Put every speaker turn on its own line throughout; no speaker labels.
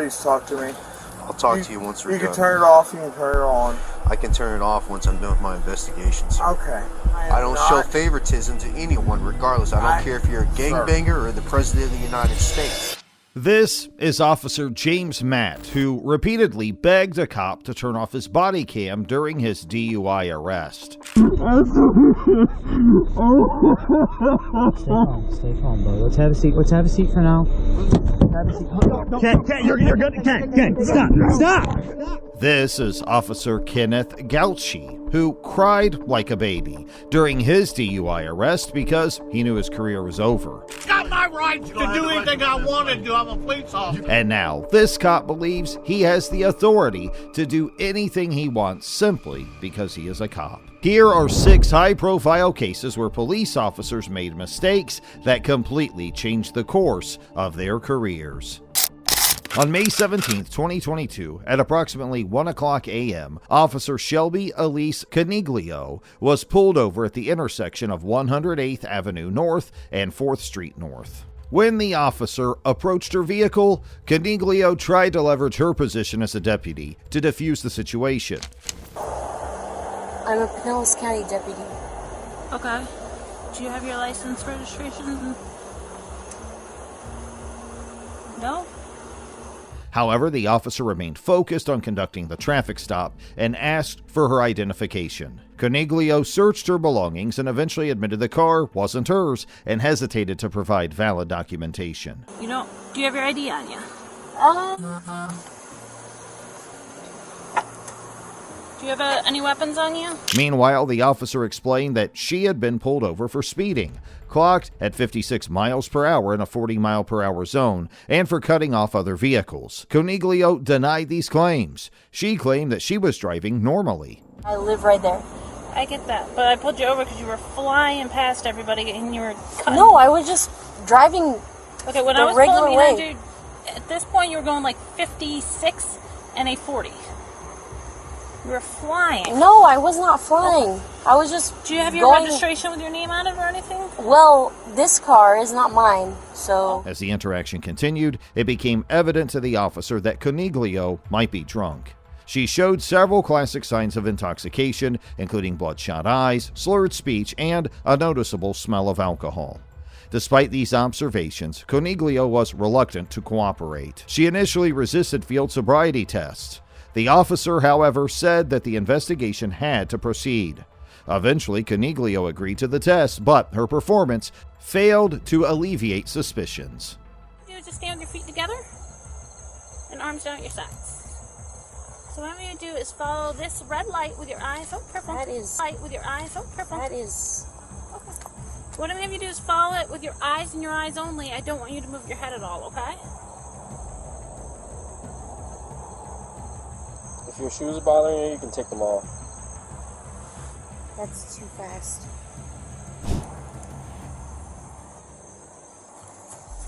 please talk to me.
I'll talk to you once we're done.
You can turn it off, you can turn it on.
I can turn it off once I'm done with my investigation, sir.
Okay.
I don't show favoritism to anyone, regardless. I don't care if you're a gangbanger or the President of the United States.
This is Officer James Matt, who repeatedly begged a cop to turn off his body cam during his DUI arrest.
Stay calm, bro. Let's have a seat. Let's have a seat for now. Have a seat. Ken, you're good. Ken, stop.
This is Officer Kenneth Gauchi, who cried like a baby during his DUI arrest because he knew his career was over.
Got my rights to do anything I want to do. I'm a police officer.
And now this cop believes he has the authority to do anything he wants simply because he is a cop. Here are 6 high-profile cases where police officers made mistakes that completely changed the course of their careers. On May 17, 2022, at approximately 1 o'clock a.m., Officer Shelby Elise Coniglio was pulled over at the intersection of 108th Avenue North and 4th Street North. When the officer approached her vehicle, Coniglio tried to leverage her position as a deputy to defuse the situation.
I'm a Pinellas County deputy.
Okay. Do you have your license registration? No?
However, the officer remained focused on conducting the traffic stop and asked for her identification. Coniglio searched her belongings and eventually admitted the car wasn't hers and hesitated to provide valid documentation.
Do you have your ID on you? Do you have any weapons on you?
Meanwhile, the officer explained that she had been pulled over for speeding, clocked at 56 miles per hour in a 40 mile per hour zone, and for cutting off other vehicles. Coniglio denied these claims. She claimed that she was driving normally.
I live right there.
I get that, but I pulled you over because you were flying past everybody and you were cutting.
No, I was just driving.
Okay, when
the
I was
regular
pulling behind
way.
you, at this point you were going like 56 and a 40. You were flying.
No, I was not flying. I was just
Do you have your registration with your name on it or anything?
Well, this car is not mine, so...
As the interaction continued, it became evident to the officer that Coniglio might be drunk. She showed several classic signs of intoxication, including bloodshot eyes, slurred speech, and a noticeable smell of alcohol. Despite these observations, Coniglio was reluctant to cooperate. She initially resisted field sobriety tests. The officer, however, said that the investigation had to proceed. Eventually, Coniglio agreed to the test, but her performance failed to alleviate suspicions.
You just stand with your feet together and arms down at your sides. So what I'm going to do is follow this red light with your eyes. Oh, purple.
That is...
Light with your eyes. Oh, purple.
That is...
Okay. What I'm going to have you do is follow it with your eyes and your eyes only. I don't want you to move your head at all, okay?
If your shoes are bothering you, you can take them off.
That's too fast.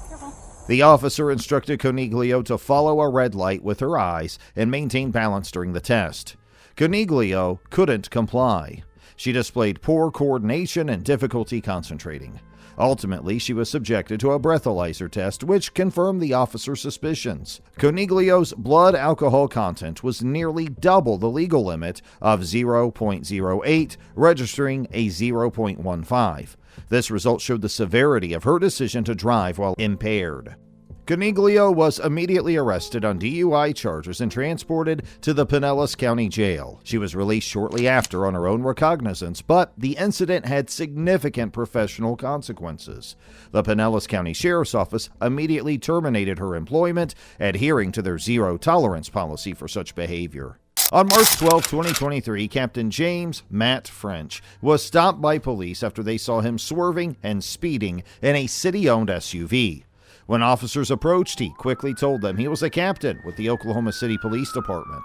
Careful.
The officer instructed Coniglio to follow a red light with her eyes and maintain balance during the test. Coniglio couldn't comply. She displayed poor coordination and difficulty concentrating. Ultimately, she was subjected to a breathalyzer test, which confirmed the officer's suspicions. Coniglio's blood alcohol content was nearly double the legal limit of 0.08, registering a 0.15. This result showed the severity of her decision to drive while impaired. Coniglio was immediately arrested on DUI charges and transported to the Pinellas County Jail. She was released shortly after on her own recognizance, but the incident had significant professional consequences. The Pinellas County Sheriff's Office immediately terminated her employment, adhering to their zero-tolerance policy for such behavior. On March 12, 2023, Captain James Matt French was stopped by police after they saw him swerving and speeding in a city-owned SUV. When officers approached, he quickly told them he was a captain with the Oklahoma City Police Department.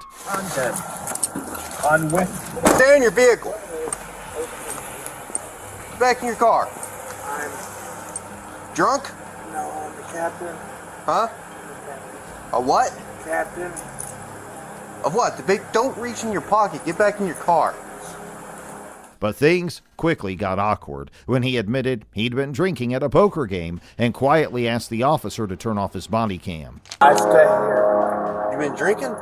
Stay in your vehicle. Back in your car.
I'm
Drunk?
no, I'm the captain.
Huh? A what?
Captain.
Of what? The big. Don't reach in your pocket. Get back in your car.
But things quickly got awkward when he admitted he'd been drinking at a poker game and quietly asked the officer to turn off his body cam.
I stay here.
been drinking?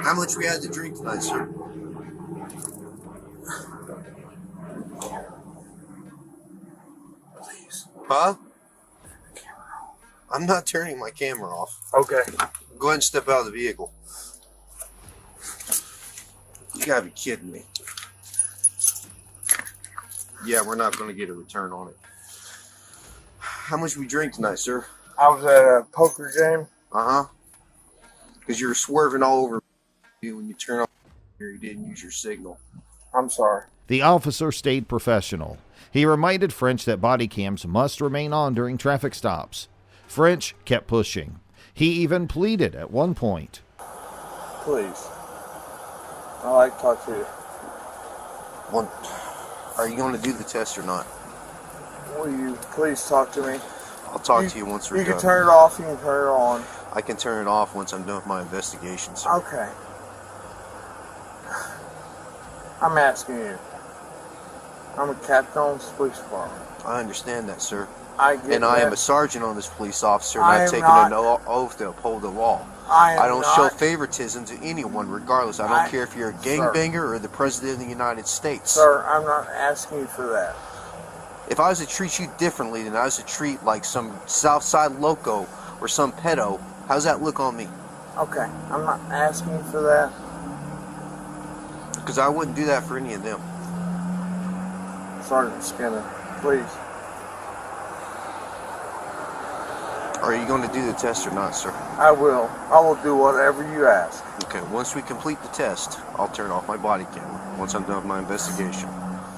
How much we had to drink tonight, sir? Please. Huh? I'm not turning my camera off.
Okay.
Go ahead and step out of the vehicle. You gotta be kidding me. Yeah, we're not gonna get a return on it. How much we drink tonight, sir?
I was at a poker game.
Uh-huh. Because you were swerving all over me when you turn off here. You didn't use your signal.
I'm sorry.
The officer stayed professional. He reminded French that body cams must remain on during traffic stops. French kept pushing. He even pleaded at one point.
Please. I'd like to talk to you.
Are you going to do the test or not?
Will you please talk to me?
I'll talk to you once we're
You
done.
can turn it off, you can turn it on.
I can turn it off once I'm done with my investigation, sir.
Okay. I'm asking you. I'm a captain on this police department.
I understand that, sir.
I get
And I am
that.
a sergeant on this police officer,
I
and I've
am
taken
not-
an oath to uphold the law.
I
don't show favoritism to anyone, regardless. I don't care if you're a
Sir.
gangbanger or the President of the United States.
Sir, I'm not asking you for that.
If I was to treat you differently than I was to treat like some Southside loco or some pedo, how's that look on me?
Okay, I'm not asking you for that.
Because I wouldn't do that for any of them.
Sergeant Skinner, please.
Are you going to do the test or not, sir?
I will. I will do whatever you ask.
Okay, once we complete the test, I'll turn off my body camera once I'm done with my investigation.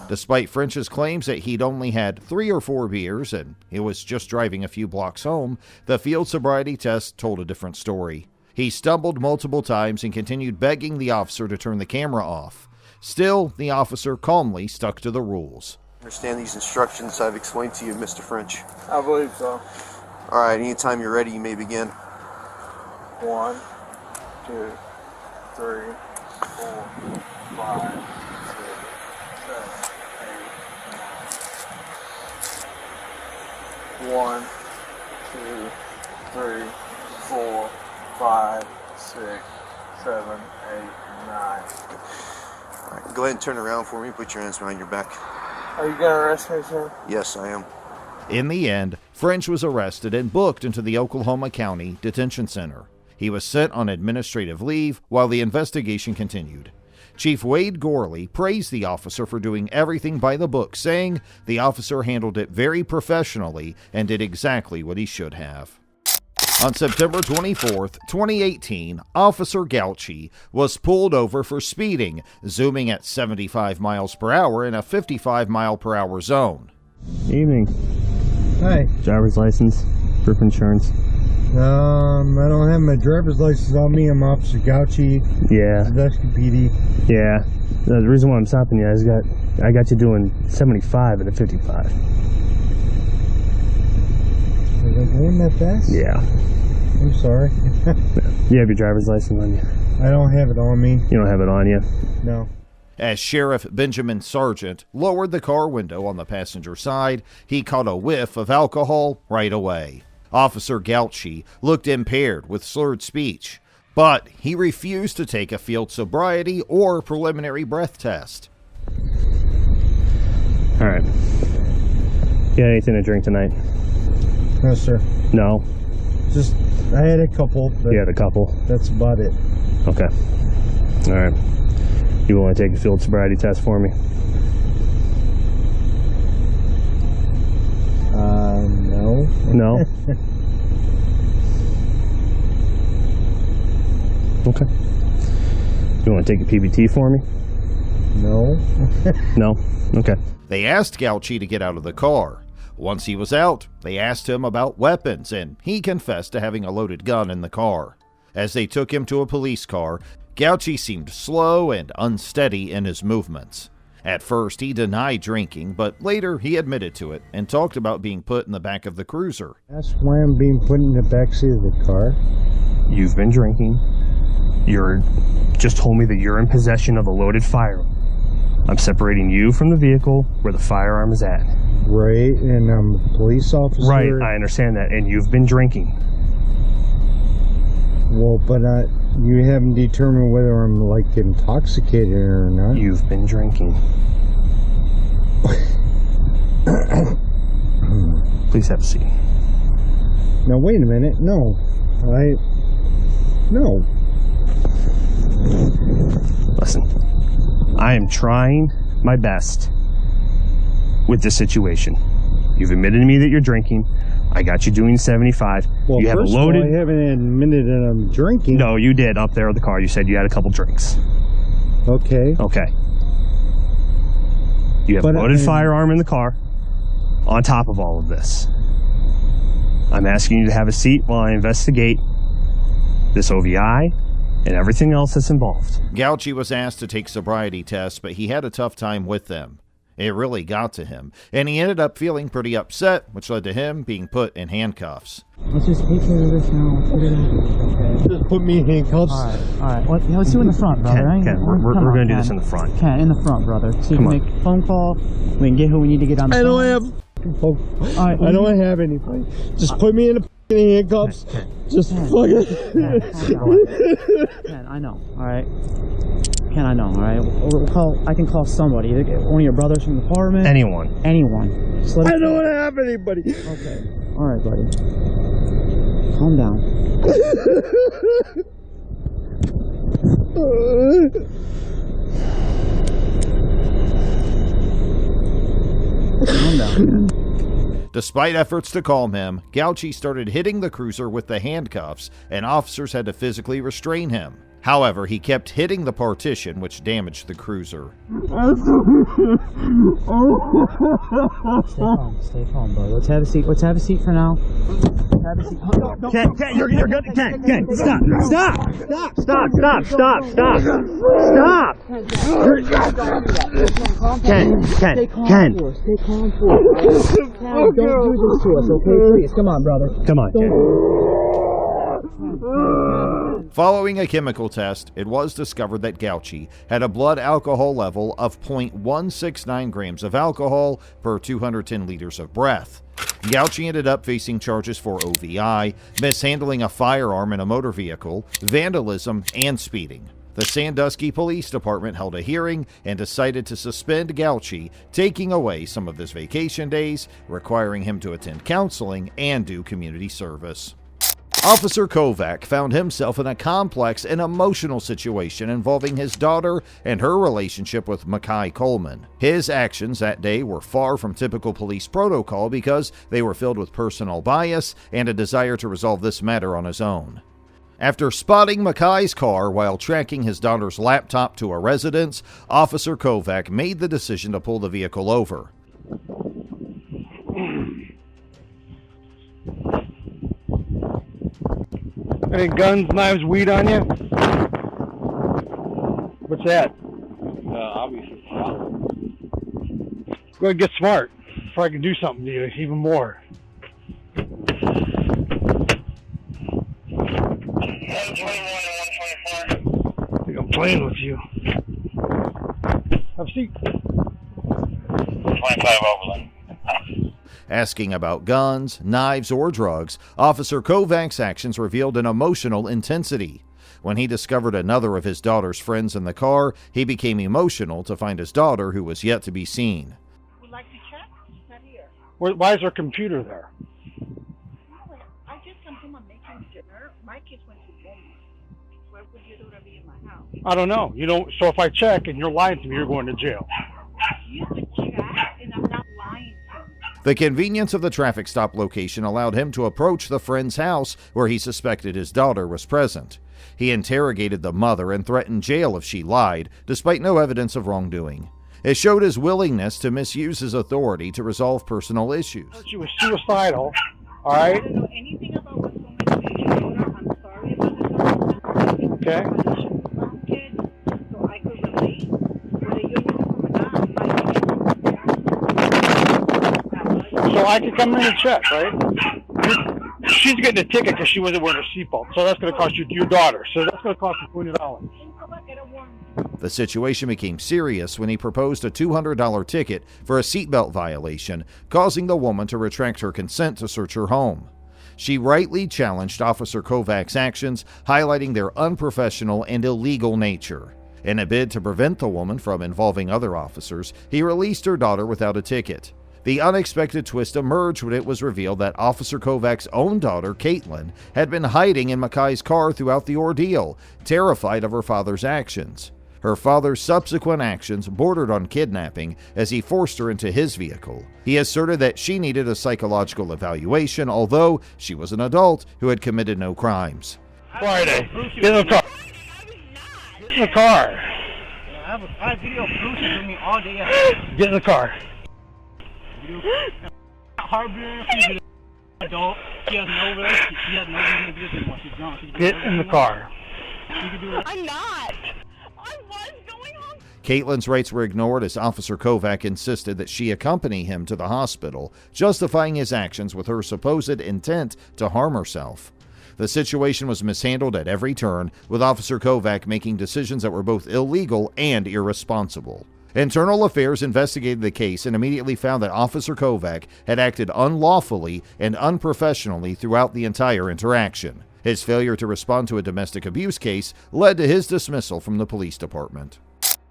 Despite French's claims that he'd only had 3 or 4 beers and he was just driving a few blocks home, the field sobriety test told a different story. He stumbled multiple times and continued begging the officer to turn the camera off. Still, the officer calmly stuck to the rules.
Understand these instructions I've explained to you, Mr. French.
I believe so.
All right, anytime you're ready, you may begin.
1, 2, 3, 4, 5, 6, 7, 8, 9. 1, 2, 3, 4, 5, 6, 7, 8, 9.
All right, go ahead and turn around for me. Put your hands behind your back.
Are you gonna arrest me, sir?
Yes, I am.
In the end, French was arrested and booked into the Oklahoma County Detention Center. He was sent on administrative leave while the investigation continued. Chief Wade Gorley praised the officer for doing everything by the book, saying the officer handled it very professionally and did exactly what he should have. On September 24th, 2018, Officer Gauchi was pulled over for speeding, zooming at 75 miles per hour in a 55 mile per hour zone.
Evening.
Hi.
Driver's license, proof of insurance.
I don't have my driver's license on me. I'm Officer Gauchi,
Yeah,
Sandusky PD.
yeah. The reason why I'm stopping you is I got you doing 75 at a 55.
Was I going that fast?
Yeah.
I'm sorry.
You have your driver's license on you?
I don't have it on me.
You don't have it on you?
No.
As Sheriff Benjamin Sargent lowered the car window on the passenger side, he caught a whiff of alcohol right away. Officer Gauchi looked impaired with slurred speech, but he refused to take a field sobriety or preliminary breath test.
All right. You got anything to drink tonight?
No, sir.
No?
Just, I had a couple, but
You had a couple?
that's about it.
Okay. All right. You want to take a field sobriety test for me?
No.
No? Okay. You want to take a PBT for me?
No.
No? Okay.
They asked Gauchi to get out of the car. Once he was out, they asked him about weapons, and he confessed to having a loaded gun in the car. As they took him to a police car, Gauchi seemed slow and unsteady in his movements. At first, he denied drinking, but later he admitted to it and talked about being put in the back of the cruiser.
That's why I'm being put in the backseat of the car.
You've been drinking. You're
just told me that you're in possession of a loaded firearm. I'm separating you from the vehicle where the firearm is at.
Right, and I'm a police officer.
Right, I understand that. And you've been drinking.
Well, but you haven't determined whether I'm, like, intoxicated or not.
You've been drinking. Please have a seat.
Now, wait a minute. No. No.
Listen, I am trying my best with this situation. You've admitted to me that you're drinking. I got you doing 75.
Well,
you have
first
a loaded.
of all, I haven't admitted that I'm drinking.
No, you did up there at the car. You said you had a couple drinks.
Okay.
Okay. You have a loaded firearm in the car on top of all of this. I'm asking you to have a seat while I investigate this OVI and everything else that's involved.
Gauci was asked to take sobriety tests, but he had a tough time with them. It really got to him, and he ended up feeling pretty upset, which led to him being put in handcuffs.
Let's just take care of this now.
Just put me in handcuffs.
All right. Let's do it in the front, brother.
Ken, we're going to do this in the front.
Ken, in the front, brother. So you can make a phone call. We can get who we need to get on the phone.
I don't have anybody. Just put me in the handcuffs. Just fuck it.
Ken, I know. All right. Ken, I know. All right. I can call somebody. Either one of your brothers from the apartment.
Anyone.
Just let
I don't have anybody.
Okay. All right, buddy. Calm down. Calm down.
Despite efforts to calm him, Gauci started hitting the cruiser with the handcuffs, and officers had to physically restrain him. However, he kept hitting the partition, which damaged the cruiser.
Stay calm, bro. Let's have a seat. Let's have a seat for now. Have a seat. Ken, you're good. Ken, stop. Ken. Stay calm for us. Don't do this to us, okay? Please, come on, brother.
Come on, Ken.
Following a chemical test, it was discovered that Gauci had a blood alcohol level of 0.169 grams of alcohol per 210 liters of breath. Gauci ended up facing charges for OVI, mishandling a firearm in a motor vehicle, vandalism, and speeding. The Sandusky Police Department held a hearing and decided to suspend Gauci, taking away some of his vacation days, requiring him to attend counseling and do community service. Officer Kovac found himself in a complex and emotional situation involving his daughter and her relationship with Makai Coleman. His actions that day were far from typical police protocol because they were filled with personal bias and a desire to resolve this matter on his own. After spotting Makai's car while tracking his daughter's laptop to a residence, Officer Kovac made the decision to pull the vehicle over.
Any guns, knives, weed on you? What's that?
Obviously.
Go ahead and get smart before I can do something to you even more. I think I'm playing with you. Have a seat.
25 Overland.
Asking about guns, knives, or drugs, Officer Kovac's actions revealed an emotional intensity. When he discovered another of his daughter's friends in the car, he became emotional to find his daughter, who was yet to be seen.
Would like to check? Not here.
Why is our computer there?
I just come home and making dinner. My kids went to Walmart. Where would your daughter be in my house?
I don't know. You know, so if I check and you're lying to me, you're going to jail.
You could check, and I'm not lying to you.
The convenience of the traffic stop location allowed him to approach the friend's house where he suspected his daughter was present. He interrogated the mother and threatened jail if she lied, despite no evidence of wrongdoing. It showed his willingness to misuse his authority to resolve personal issues.
She was suicidal, all right?
I don't know anything about what's going on with your daughter. I'm sorry about the circumstances.
Okay.
Kid, so I could relate. Whether you're coming out,
So I can come in and check, right? She's getting a ticket because she wasn't wearing her seatbelt. So that's going to cost you your daughter. So that's going to cost you $20.
The situation became serious when he proposed a $200 ticket for a seatbelt violation, causing the woman to retract her consent to search her home. She rightly challenged Officer Kovac's actions, highlighting their unprofessional and illegal nature. In a bid to prevent the woman from involving other officers, he released her daughter without a ticket. The unexpected twist emerged when it was revealed that Officer Kovac's own daughter, Caitlin, had been hiding in Mackay's car throughout the ordeal, terrified of her father's actions. Her father's subsequent actions bordered on kidnapping as he forced her into his vehicle. He asserted that she needed a psychological evaluation, although she was an adult who had committed no crimes.
Friday. Get in the car. Get in the car.
I have video proof with me all day.
Get in the car.
Adult. She has no reason. She has no reason to do this anymore. She's drunk.
Get in the car.
I'm not. I was going home.
Caitlin's rights were ignored as Officer Kovac insisted that she accompany him to the hospital, justifying his actions with her supposed intent to harm herself. The situation was mishandled at every turn, with Officer Kovac making decisions that were both illegal and irresponsible. Internal Affairs investigated the case and immediately found that Officer Kovac had acted unlawfully and unprofessionally throughout the entire interaction. His failure to respond to a domestic abuse case led to his dismissal from the police department.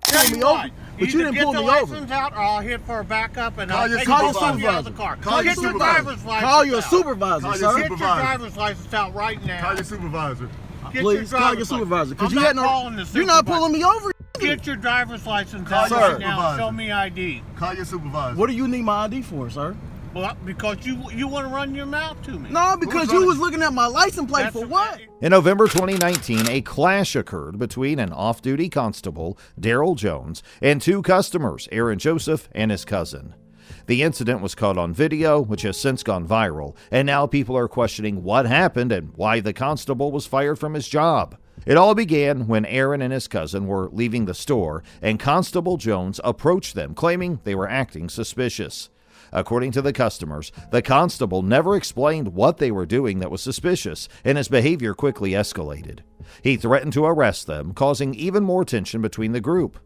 Pull me over, but you didn't pull me over.
Get the license out, or I'll hit for a backup, and I'll take
your
you
supervisor.
out of the car.
Call your
Get your
supervisor.
driver's license
Call your
out.
supervisor,
Call
sir.
your Get your driver's license out right now.
Call your supervisor.
Get
Please
your
call your
driver's
supervisor, because
license.
you
I'm
had
not
no.
calling the
You're not
supervisor.
pulling me over.
Get your driver's license
Call
out
your
right now.
supervisor.
Show me ID.
Call your supervisor. What do you need my ID for, sir?
Well, because you want to run your mouth to me.
No, because you was looking at my license plate for what?
In November 2019, a clash occurred between an off-duty constable, Daryl Jones, and two customers, Aaron Joseph and his cousin. The incident was caught on video, which has since gone viral, and now people are questioning what happened and why the constable was fired from his job. It all began when Aaron and his cousin were leaving the store, and Constable Jones approached them, claiming they were acting suspicious. According to the customers, the constable never explained what they were doing that was suspicious, and his behavior quickly escalated. He threatened to arrest them, causing even more tension between the group.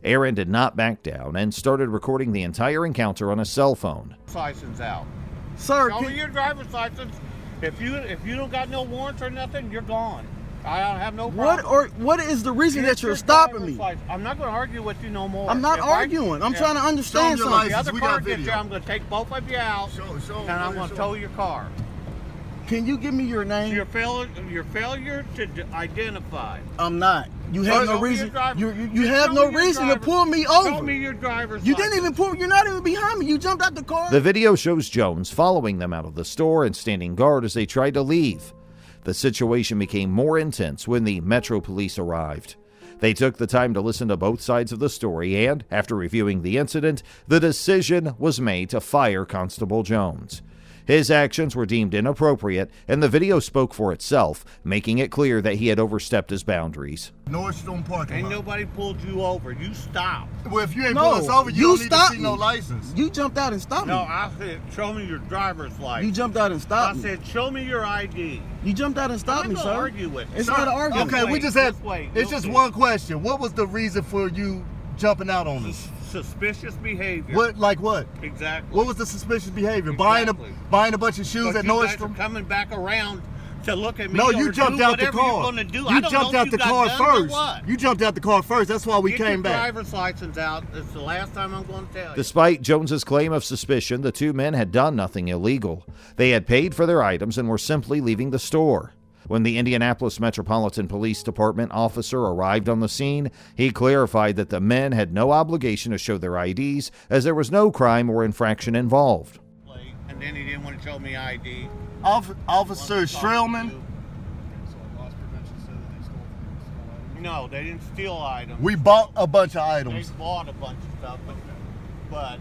Aaron did not back down and started recording the entire encounter on his cell phone.
License out.
Sir,
Show me your driver's license. If you don't got no warrants or nothing, you're gone. I don't have no problem.
What is the reason that you're stopping me?
I'm not going to argue with you no more.
I'm not arguing. I'm trying to understand something.
The other car gets you, I'm going to take both of you out, and I'm going to tow your car.
Can you give me your name?
Your failure to identify.
I'm not. You have no reason. You have no reason to pull me over.
Show me your driver's
You
license.
didn't even pull. You're not even behind me. You jumped out the car.
The video shows Jones following them out of the store and standing guard as they tried to leave. The situation became more intense when the Metro Police arrived. They took the time to listen to both sides of the story, and after reviewing the incident, the decision was made to fire Constable Jones. His actions were deemed inappropriate, and the video spoke for itself, making it clear that he had overstepped his boundaries.
Nordstrom parking
Ain't
lot.
nobody pulled you over. You stopped.
Well, if you ain't pull us over, you don't need to see no license. You jumped out and stopped
No,
me.
I said, show me your driver's license.
You jumped out and stopped
I
me.
said, show me your ID.
You jumped out and stopped
I'm
me,
not
sir.
gonna argue with you.
It's
Sir,
not an argument.
Okay, we just had.
It's just one question. What was the reason for you jumping out on us?
Suspicious behavior.
What? Like what?
Exactly.
What was the suspicious behavior?
Exactly.
Buying a bunch of shoes
But
at
you guys
Nordstrom?
are coming back around to look at me.
No,
or
you jumped
do
out the
whatever you're
car.
gonna do.
You
I don't
jumped
know
out
if
the
you got
car
guns or
first.
what.
You jumped out the car first. That's why we
Get
came
your
back.
driver's license out. It's the last time I'm going to tell you.
Despite Jones's claim of suspicion, the two men had done nothing illegal. They had paid for their items and were simply leaving the store. When the Indianapolis Metropolitan Police Department officer arrived on the scene, he clarified that the men had no obligation to show their IDs as there was no crime or infraction involved.
And then he didn't want to show me ID.
Officer Strelman.
No, they didn't steal items.
We bought a bunch of
They
items.
bought a bunch of stuff, but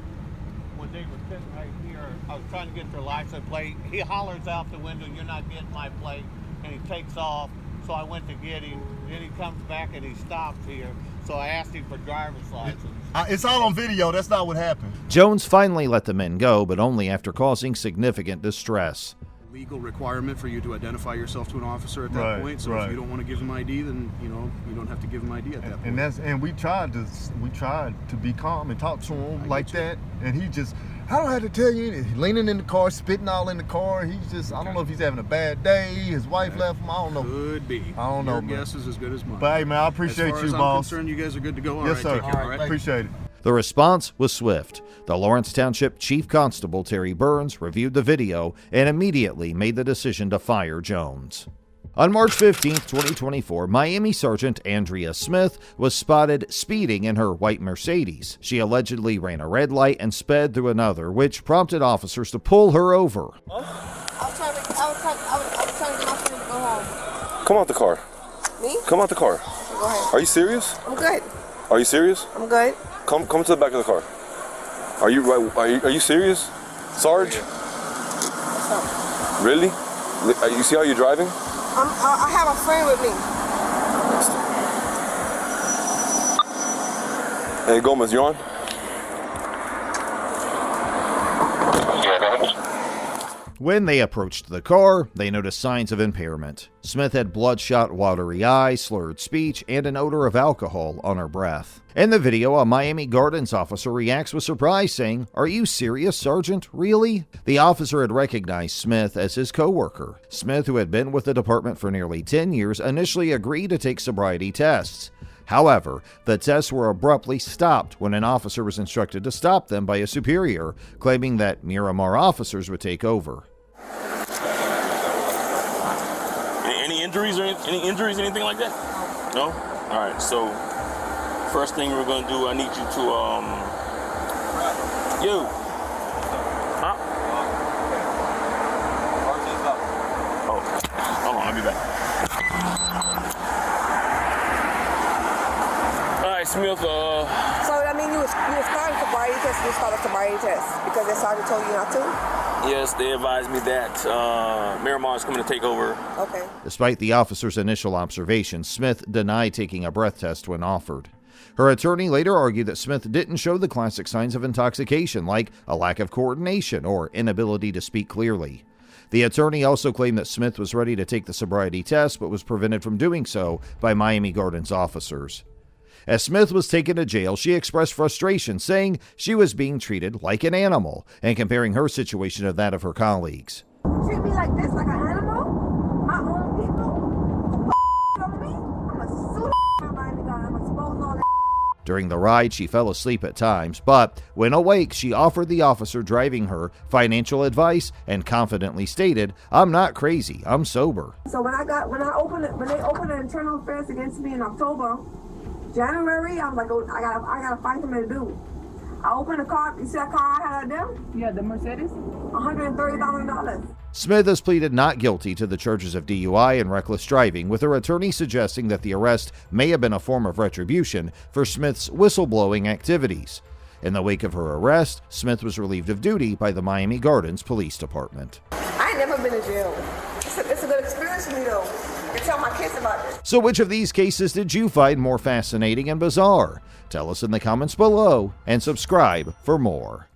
when they were sitting right here, I was trying to get their license plate. He hollers out the window, "You're not getting my plate," and he takes off. So I went to get him. Then he comes back and he stops here. So I asked him for driver's license.
It's all on video. That's not what happened.
Jones finally let the men go, but only after causing significant distress.
legal requirement for you to identify yourself to an officer at that point. So if you don't want to give him ID, then you don't have to give him ID at that point.
And we tried to be calm and talk to him like that, and he just, I don't have to tell you anything. He's leaning in the car, spitting all in the car. He's just, I don't know if he's having a bad day. His wife left him. I don't know.
Could be.
I don't know.
Your guess is as good as mine.
But hey, man, I appreciate you,
as far as
boss.
I'm concerned, you guys are good to go. All
yes,
right,
sir.
Take care, all right?
Appreciate it.
The response was swift. The Lawrence Township Chief Constable Terry Burns reviewed the video and immediately made the decision to fire Jones. On March 15, 2024, Miami Sergeant Andrea Smith was spotted speeding in her white Mercedes. She allegedly ran a red light and sped through another, which prompted officers to pull her over.
I was trying to get my friend to go home.
Come out the car.
Me?
Come out the car.
Go ahead.
Are you serious?
I'm good.
Are you serious?
I'm good.
Come to the back of the car. Are you serious, Sarge?
What's up?
Really? You see how you're driving?
I have a friend with me.
Hey Gomez, you on?
When they approached the car, they noticed signs of impairment. Smith had bloodshot, watery eyes, slurred speech, and an odor of alcohol on her breath. In the video, a Miami Gardens officer reacts with surprise, saying, "Are you serious, Sergeant? Really?" The officer had recognized Smith as his co-worker. Smith, who had been with the department for nearly 10 years, initially agreed to take sobriety tests. However, the tests were abruptly stopped when an officer was instructed to stop them by a superior, claiming that Miramar officers would take over.
Any injuries anything like that? No? All right, so first thing we're gonna do, I need you to, Huh? Oh, hold on, I'll be back. Smith,
So I mean, you was starting sobriety test. You started sobriety test because the sergeant told you not to.
Yes, they advised me that Miramar is coming to take over.
Okay.
Despite the officer's initial observation, Smith denied taking a breath test when offered. Her attorney later argued that Smith didn't show the classic signs of intoxication, like a lack of coordination or inability to speak clearly. The attorney also claimed that Smith was ready to take the sobriety test but was prevented from doing so by Miami Gardens officers. As Smith was taken to jail, she expressed frustration, saying she was being treated like an animal and comparing her situation to that of her colleagues.
Treat me like this, like an animal? My own people? On me? I'm gonna sue everybody. I'm gonna expose all that.
During the ride, she fell asleep at times, but when awake, she offered the officer driving her financial advice and confidently stated, "I'm not crazy, I'm sober."
So when they opened the internal affairs against me in October, January, I was like, oh, I gotta find something to do. I opened the car. You see that car I had there? Yeah, the Mercedes. $130,000.
Smith has pleaded not guilty to the charges of DUI and reckless driving, with her attorney suggesting that the arrest may have been a form of retribution for Smith's whistleblowing activities. In the wake of her arrest, Smith was relieved of duty by the Miami Gardens Police Department.
I ain't never been to jail. It's a good experience for me, though. I can tell my kids about this.
So which of these cases did you find more fascinating and bizarre? Tell us in the comments below and subscribe for more.